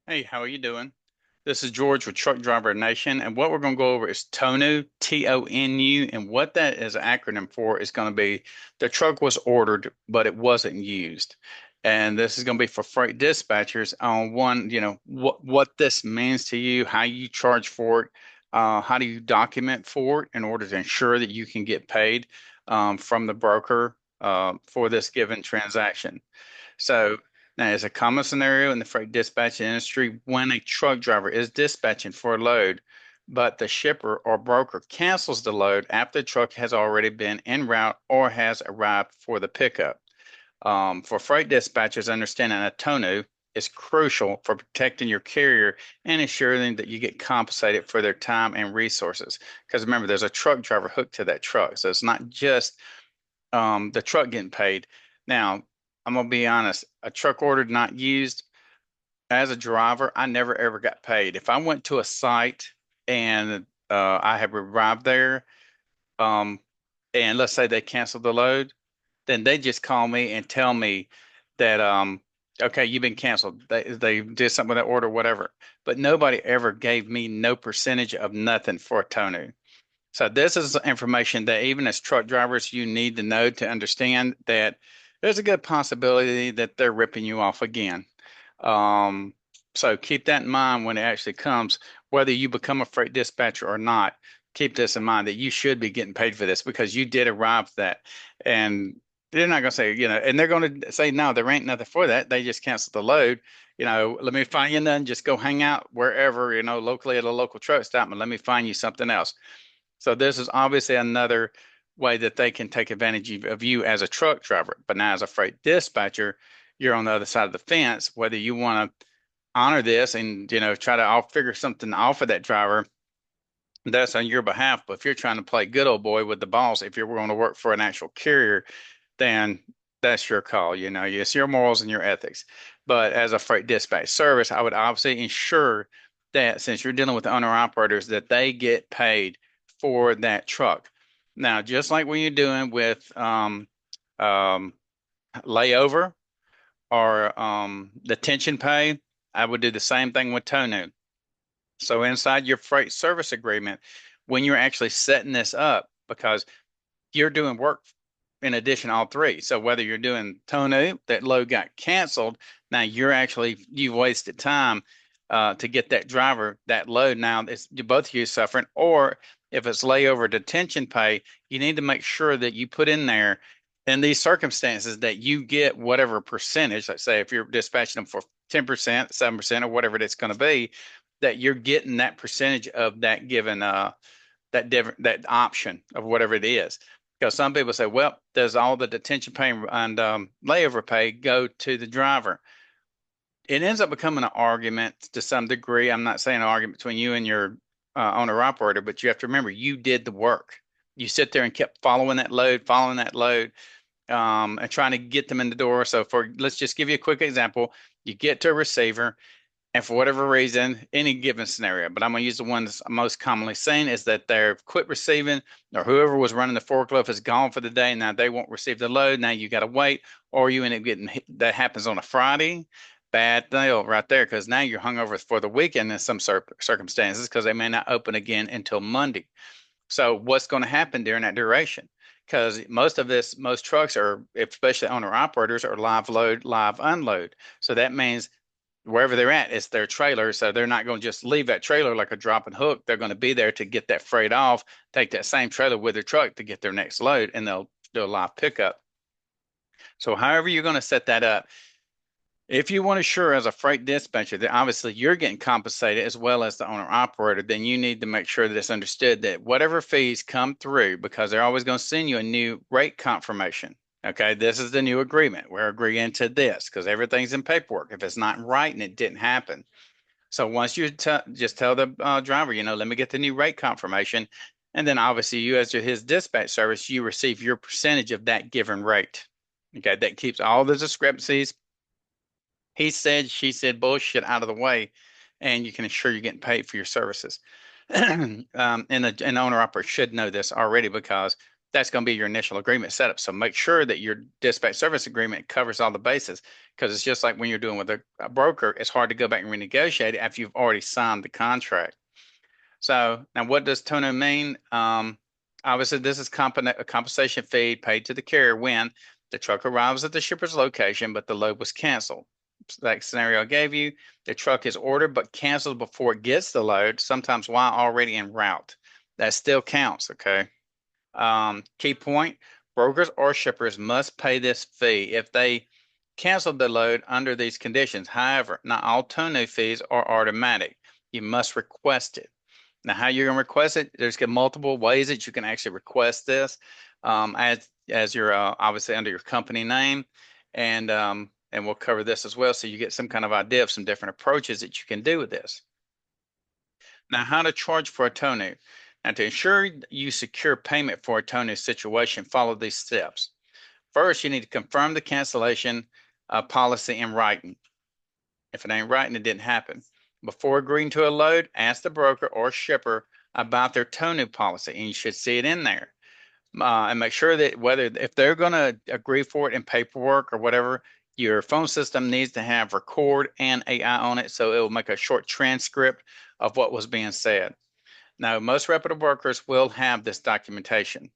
Hey, how are you doing? This is George with Truck Driver Nation, and what we're going to go over is TONU, TONU, and what that is an acronym for is going to be the truck was ordered, but it wasn't used. And this is going to be for freight dispatchers on one, what this means to you, how you charge for it, how do you document for it in order to ensure that you can get paid from the broker for this given transaction. So now, it's a common scenario in the freight dispatching industry when a truck driver is dispatching for a load, but the shipper or broker cancels the load after the truck has already been en route or has arrived for the pickup. For freight dispatchers, understanding a TONU is crucial for protecting your carrier and ensuring that you get compensated for their time and resources. Because remember, there's a truck driver hooked to that truck, so it's not just the truck getting paid. Now, I'm gonna be honest, a truck ordered not used as a driver, I never ever got paid. If I went to a site and I have arrived there, um, and let's say they canceled the load, then they just call me and tell me that okay, you've been canceled. They did something with that order, whatever. But nobody ever gave me no percentage of nothing for a TONU. So this is information that even as truck drivers, you need to know to understand that there's a good possibility that they're ripping you off again. Um, so keep that in mind when it actually comes, whether you become a freight dispatcher or not. Keep this in mind that you should be getting paid for this because you did arrive at that. And they're not going to say, and they're going to say, no, there ain't nothing for that. They just canceled the load. Let me find you none. Just go hang out wherever, locally at a local truck stop and let me find you something else. So this is obviously another way that they can take advantage of you as a truck driver. But now as a freight dispatcher, you're on the other side of the fence, whether you want to honor this and, try to figure something off of that driver, that's on your behalf. But if you're trying to play good old boy with the boss, if you're going to work for an actual carrier, then that's your call. It's your morals and your ethics. But as a freight dispatch service, I would obviously ensure that since you're dealing with owner operators, that they get paid for that truck. Now, just like when you're doing with um, layover or detention pay, I would do the same thing with TONU. So inside your freight service agreement, when you're actually setting this up, because you're doing work in addition all three. So whether you're doing TONU, that load got canceled, now you've wasted time to get that driver that load. Now it's both of you suffering, or if it's layover detention pay, you need to make sure that you put in there in these circumstances that you get whatever percentage. Let's say if you're dispatching them for 10%, 7%, or whatever it's going to be, that you're getting that percentage of that given that option of whatever it is. Because some people say, well, does all the detention pay and layover pay go to the driver? It ends up becoming an argument to some degree. I'm not saying an argument between you and your owner operator, but you have to remember you did the work. You sit there and kept following that load, and trying to get them in the door. So let's just give you a quick example. You get to a receiver, and for whatever reason, any given scenario, but I'm going to use the one that's most commonly seen is that they're quit receiving, or whoever was running the forklift is gone for the day. Now they won't receive the load. Now you got to wait, or you end up getting that happens on a Friday. Bad deal right there because now you're hung over for the weekend in some circumstances because they may not open again until Monday. So what's going to happen during that duration? Because most trucks are, especially owner operators, are live load, live unload. So that means wherever they're at, it's their trailer. So they're not going to just leave that trailer like a drop and hook. They're going to be there to get that freight off, take that same trailer with their truck to get their next load, and they'll do a live pickup. So however you're going to set that up, if you want to assure as a freight dispatcher that obviously you're getting compensated as well as the owner operator, then you need to make sure that it's understood that whatever fees come through, because they're always going to send you a new rate confirmation. Okay, this is the new agreement. We're agreeing to this because everything's in paperwork. If it's not in writing, it didn't happen. So once you just tell the driver, let me get the new rate confirmation, and then obviously you as his dispatch service, you receive your percentage of that given rate. Okay, that keeps all the discrepancies, he said, she said bullshit out of the way, and you can ensure you're getting paid for your services. And the owner operator should know this already because that's going to be your initial agreement setup. So make sure that your dispatch service agreement covers all the bases because it's just like when you're doing with a broker, it's hard to go back and renegotiate it after you've already signed the contract. So now what does TONU mean? Obviously, this is a compensation fee paid to the carrier when the truck arrives at the shipper's location, but the load was canceled. That scenario I gave you, the truck is ordered but canceled before it gets the load, sometimes while already en route. That still counts, okay? Key point, brokers or shippers must pay this fee if they canceled the load under these conditions. However, not all TONU fees are automatic. You must request it. Now, how you're going to request it, there's multiple ways that you can actually request this as you're obviously under your company name. And we'll cover this as well so you get some kind of idea of some different approaches that you can do with this. Now, how to charge for a TONU. Now, to ensure you secure payment for a TONU situation, follow these steps. First, you need to confirm the cancellation policy in writing. If it ain't writing, it didn't happen. Before agreeing to a load, ask the broker or shipper about their TONU policy, and you should see it in there. And make sure that if they're going to agree for it in paperwork or whatever, your phone system needs to have record and AI on it, so it will make a short transcript of what was being said. Now, most reputable brokers will have this documentation.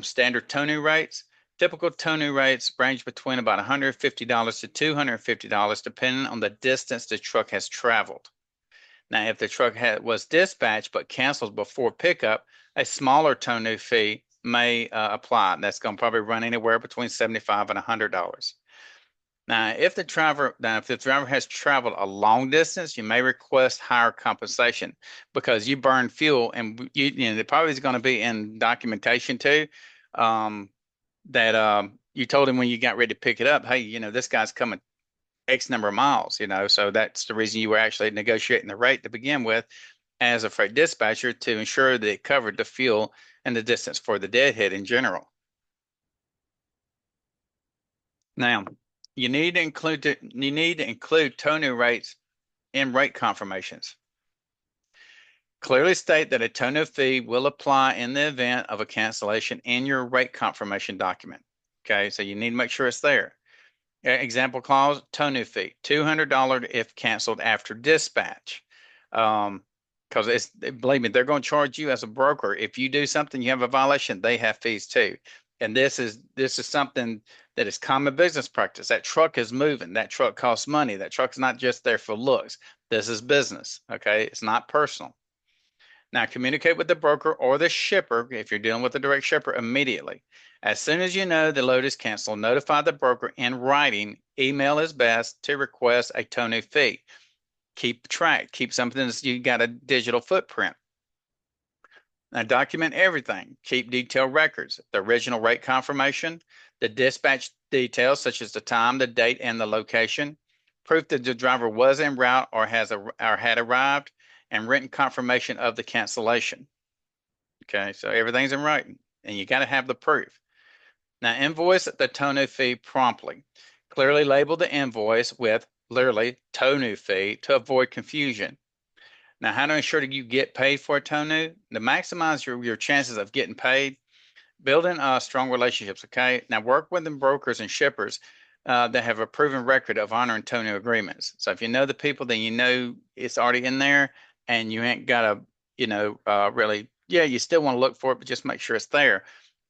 Standard TONU rates. Typical TONU rates range between about $150 to $250, depending on the distance the truck has traveled. Now, if the truck was dispatched but canceled before pickup, a smaller TONU fee may apply. That's going to probably run anywhere between $75 and $100. Now, if the driver has traveled a long distance, you may request higher compensation because you burn fuel, and it probably is going to be in documentation too. That you told him when you got ready to pick it up, hey, this guy's coming X number of miles, so that's the reason you were actually negotiating the rate to begin with as a freight dispatcher to ensure that it covered the fuel and the distance for the deadhead in general. Now, you need to include TONU rates in rate confirmations. Clearly state that a TONU fee will apply in the event of a cancellation in your rate confirmation document. Okay, so you need to make sure it's there. Example clause, TONU fee, $200 if canceled after dispatch. Because believe me, they're going to charge you as a broker. If you do something, you have a violation, they have fees too. And this is something that is common business practice. That truck is moving. That truck costs money. That truck's not just there for looks. This is business. Okay, it's not personal. Now, communicate with the broker or the shipper if you're dealing with a direct shipper immediately. As soon as you know the load is canceled, notify the broker in writing. Email is best to request a TONU fee. Keep track. Keep something that you got a digital footprint. Now, document everything. Keep detailed records. The original rate confirmation, the dispatch details such as the time, the date, and the location, proof that the driver was en route or had arrived, and written confirmation of the cancellation. Okay, so everything's in writing, and you got to have the proof. Now, invoice the TONU fee promptly. Clearly label the invoice with literally TONU fee to avoid confusion. Now, how to ensure that you get paid for a TONU? To maximize your chances of getting paid, building strong relationships, okay? Now, work with the brokers and shippers that have a proven record of honoring TONU agreements. So if you know the people, then you know it's already in there, and you ain't got to, really, yeah, you still want to look for it, but just make sure it's there.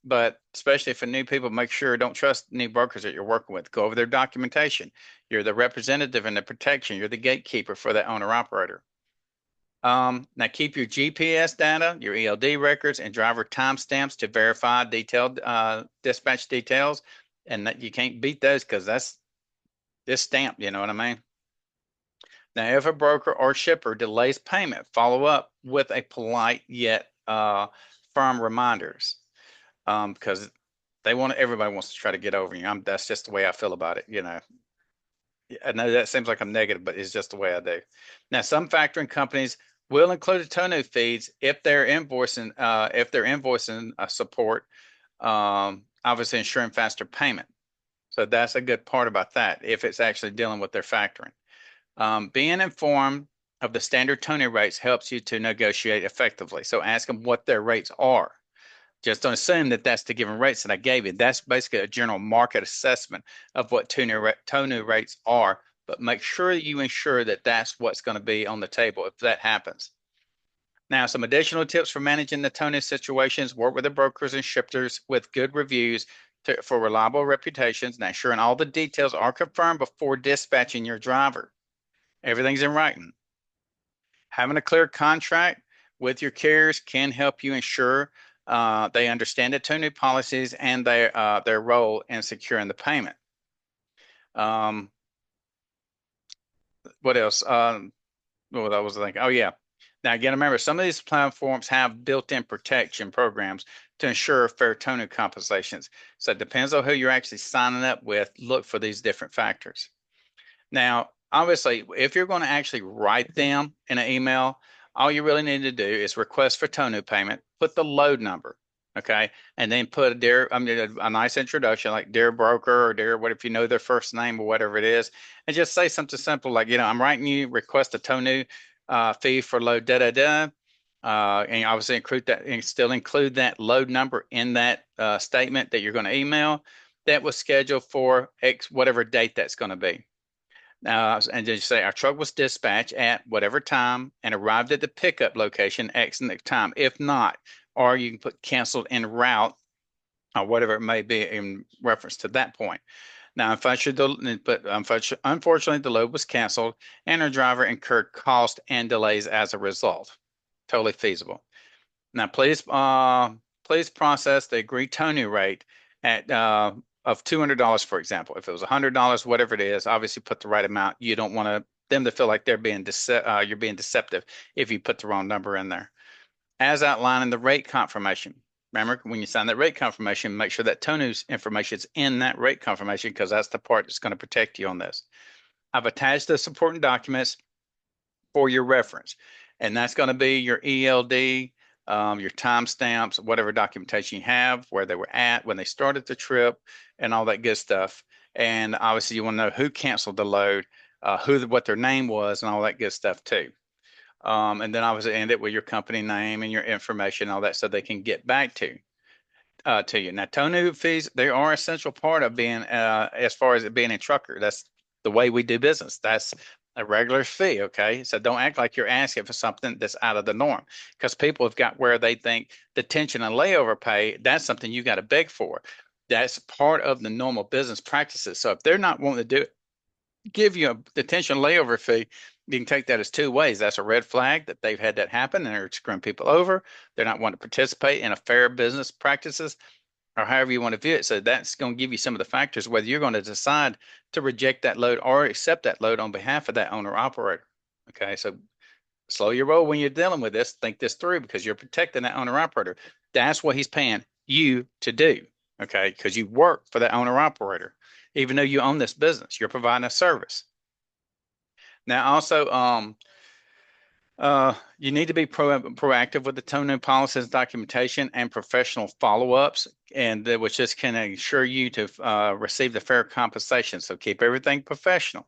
But especially for new people, make sure don't trust new brokers that you're working with. Go over their documentation. You're the representative and the protection. You're the gatekeeper for that owner operator. Now keep your GPS data, your ELD records, and driver timestamps to verify detailed dispatch details. And that you can't beat those because that's just stamped, you know what I mean? Now, if a broker or shipper delays payment, follow up with a polite yet firm reminders because everybody wants to try to get over you. That's just the way I feel about it. I know that seems like I'm negative, but it's just the way I do. Now, some factoring companies will include a TONU fees if they're invoicing support, obviously ensuring faster payment. So that's a good part about that if it's actually dealing with their factoring. Being informed of the standard TONU rates helps you to negotiate effectively. So ask them what their rates are. Just don't assume that that's the given rates that I gave you. That's basically a general market assessment of what TONU rates are, but make sure you ensure that that's what's going to be on the table if that happens. Now, some additional tips for managing the TONU situations: work with the brokers and shippers with good reviews for reliable reputations. Now, ensuring all the details are confirmed before dispatching your driver. Everything's in writing. Having a clear contract with your carriers can help you ensure they understand the two new policies and their role in securing the payment. Um, what else? Well, that was the thing. Oh, yeah. Now, again, remember, some of these platforms have built-in protection programs to ensure fair tone compensations. So it depends on who you're actually signing up with. Look for these different factors. Now, obviously, if you're going to actually write them in an email, all you really need to do is request for TONU payment, put the load number, okay, and then put a nice introduction like dear broker or dear what if you know their first name or whatever it is, and just say something simple like, I'm writing you request a TONU fee for load da da da. And obviously include that and still include that load number in that statement that you're going to email that was scheduled for X whatever date that's going to be. And just say our truck was dispatched at whatever time and arrived at the pickup location X time. If not, or you can put canceled en route or whatever it may be in reference to that point. Now, unfortunately, the load was canceled and our driver incurred cost and delays as a result. Totally feasible. Now, please process the agreed TONU rate at of $200, for example. If it was $100, whatever it is, obviously put the right amount. You don't want them to feel like you're being deceptive if you put the wrong number in there. As outlined in the rate confirmation. Remember, when you sign that rate confirmation, make sure that TONU's information is in that rate confirmation because that's the part that's going to protect you on this. I've attached the supporting documents for your reference. And that's going to be your ELD, your timestamps, whatever documentation you have, where they were at when they started the trip, and all that good stuff. And obviously, you want to know who canceled the load, what their name was, and all that good stuff too. And then obviously end it with your company name and your information, all that, so they can get back to you. Now, TONU fees, they are an essential part of being, as far as it being a trucker. That's the way we do business. That's a regular fee, okay? So don't act like you're asking for something that's out of the norm because people have got where they think detention and layover pay, that's something you got to beg for. That's part of the normal business practices. So if they're not wanting to do it, give you a detention layover fee, you can take that as two ways. That's a red flag that they've had that happen and they're screwing people over. They're not wanting to participate in a fair business practices or however you want to view it. So that's going to give you some of the factors whether you're going to decide to reject that load or accept that load on behalf of that owner operator. Okay, so slow your roll when you're dealing with this. Think this through because you're protecting that owner operator. That's what he's paying you to do. Okay, because you work for that owner operator. Even though you own this business, you're providing a service. Now, also, you need to be proactive with the TONU policies, documentation, and professional follow-ups, and which just can ensure you to receive the fair compensation. So keep everything professional.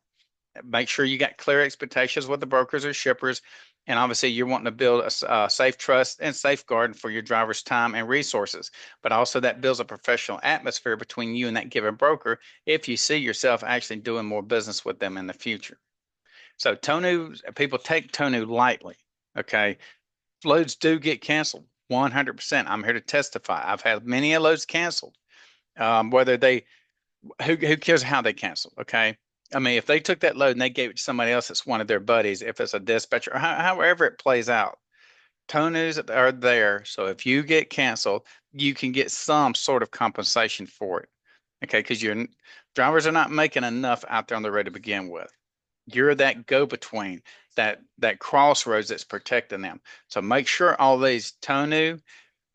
Make sure you got clear expectations with the brokers or shippers, and obviously you're wanting to build a safe trust and safeguard for your driver's time and resources. But also that builds a professional atmosphere between you and that given broker if you see yourself actually doing more business with them in the future. So TONU, people take TONU lightly. Okay. Loads do get canceled 100%. I'm here to testify. I've had many loads canceled. Whether they, who cares how they cancel? Okay. I mean, if they took that load and they gave it to somebody else that's one of their buddies, if it's a dispatcher, or however it plays out, TONUs are there. So if you get canceled, you can get some sort of compensation for it. Okay. Because your drivers are not making enough out there on the road to begin with. You're that go-between, that crossroads that's protecting them. So make sure all these TONU,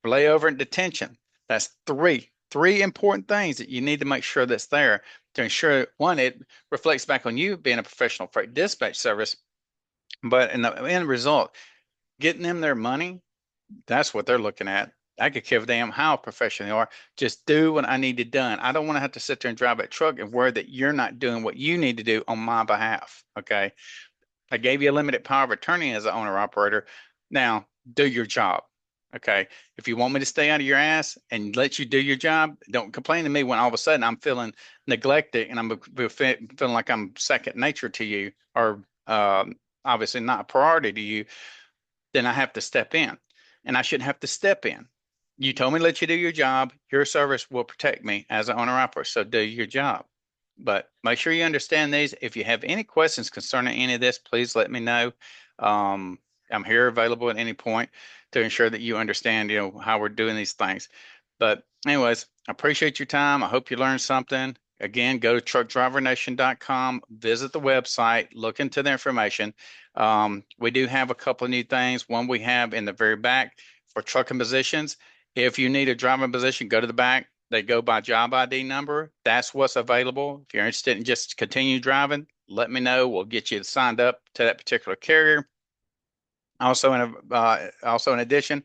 layover, and detention. That's three important things that you need to make sure that's there to ensure one, it reflects back on you being a professional freight dispatch service, but in the end result, getting them their money, that's what they're looking at. I could give a damn how professional they are. Just do what I need to done. I don't want to have to sit there and drive that truck and worry that you're not doing what you need to do on my behalf. Okay. I gave you a limited power of attorney as an owner operator. Now do your job. Okay. If you want me to stay out of your ass and let you do your job, don't complain to me when all of a sudden I'm feeling neglected and feeling like I'm second nature to you or obviously not a priority to you, then I have to step in. And I shouldn't have to step in. You told me to let you do your job. Your service will protect me as an owner operator. So do your job. But make sure you understand these. If you have any questions concerning any of this, please let me know. Um, I'm here available at any point to ensure that you understand, how we're doing these things. But anyways, I appreciate your time. I hope you learned something. Again, go to truckdrivernation.com, visit the website, look into the information. We do have a couple of new things. One we have in the very back for trucking positions. If you need a driving position, go to the back. They go by job ID number. That's what's available. If you're interested in just continue driving, let me know. We'll get you signed up to that particular carrier. Also in addition,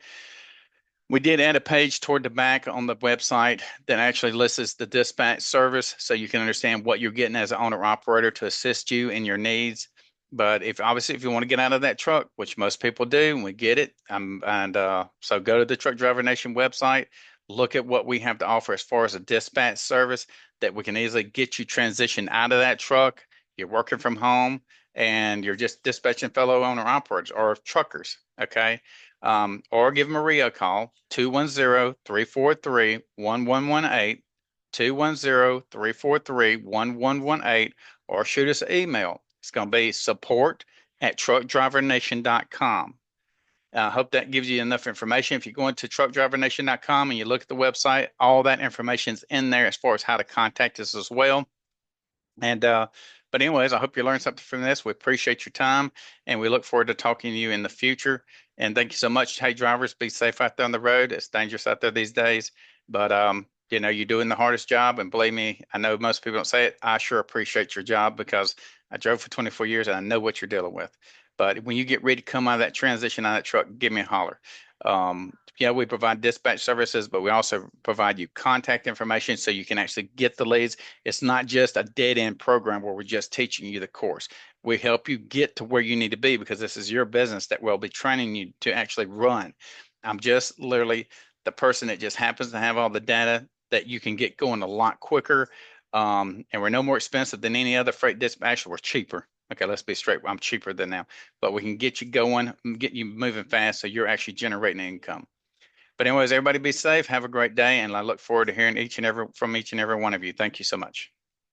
we did add a page toward the back on the website that actually lists the dispatch service so you can understand what you're getting as an owner operator to assist you in your needs. But if obviously if you want to get out of that truck, which most people do, and we get it, and so go to the Truck Driver Nation website, look at what we have to offer as far as a dispatch service that we can easily get you transitioned out of that truck. You're working from home and you're just dispatching fellow owner operators or truckers. Okay, or give Maria a call, 210-343-1118, 210-343-1118, or shoot us an email. It's going to be support@truckdrivernation.com. I hope that gives you enough information. If you go into truckdrivernation.com and you look at the website, all that information is in there as far as how to contact us as well. And but anyways, I hope you learned something from this. We appreciate your time and we look forward to talking to you in the future. And thank you so much. Hey, drivers, be safe out there on the road. It's dangerous out there these days. But you're doing the hardest job. And believe me, I know most people don't say it. I sure appreciate your job because I drove for 24 years and I know what you're dealing with. But when you get ready to come out of that transition out of that truck, give me a holler. Yeah, we provide dispatch services, but we also provide you contact information so you can actually get the leads. It's not just a dead end program where we're just teaching you the course. We help you get to where you need to be because this is your business that we'll be training you to actually run. I'm just literally the person that just happens to have all the data that you can get going a lot quicker. And we're no more expensive than any other freight dispatcher. We're cheaper. Okay, let's be straight. I'm cheaper than them, but we can get you going, get you moving fast so you're actually generating income. But anyways, everybody be safe. Have a great day, and I look forward to hearing each and every from each and every one of you. Thank you so much.